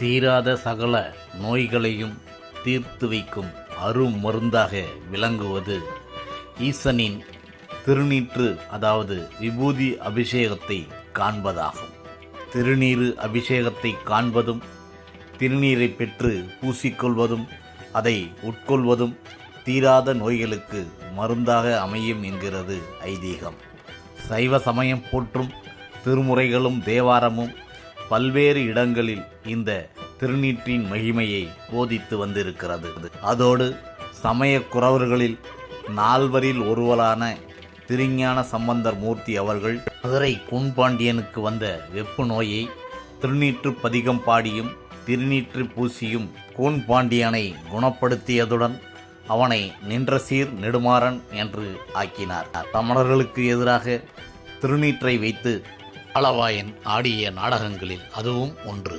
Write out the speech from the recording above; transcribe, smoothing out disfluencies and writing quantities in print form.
தீராத சகல நோய்களையும் தீர்த்து வைக்கும் அருமருந்தாக விளங்குவது ஈசனின் திருநீற்று, அதாவது விபூதி அபிஷேகத்தை காண்பதாகும். திருநீறு அபிஷேகத்தை காண்பதும் திருநீரை பெற்று பூசிக்கொள்வதும் அதை உட்கொள்வதும் தீராத நோய்களுக்கு மருந்தாக அமையும் என்கிறது ஐதீகம். சைவ சமயம் போற்றும் திருமுறைகளும் தேவாரமும் பல்வேறு இடங்களில் இந்த திருநீற்றின் மகிமையை போதித்து வந்திருக்கிறது. அதோடு சமய குரவர்களில் 4வரில் ஒருவரான திருஞான சம்பந்தர் மூர்த்தி அவர்கள் மதுரை கூன்பாண்டியனுக்கு வந்த வெப்பு நோயை திருநீற்று பதிகம் பாடியும் திருநீற்று பூசியும் கூன்பாண்டியனை குணப்படுத்தியதுடன் அவனை நின்ற சீர் நெடுமாறன் என்று ஆக்கினார். தமிழர்களுக்கு எதிராக திருநீற்றை வைத்து ஆளவாயன் ஆடிய நாடகங்களில் அதுவும் ஒன்று.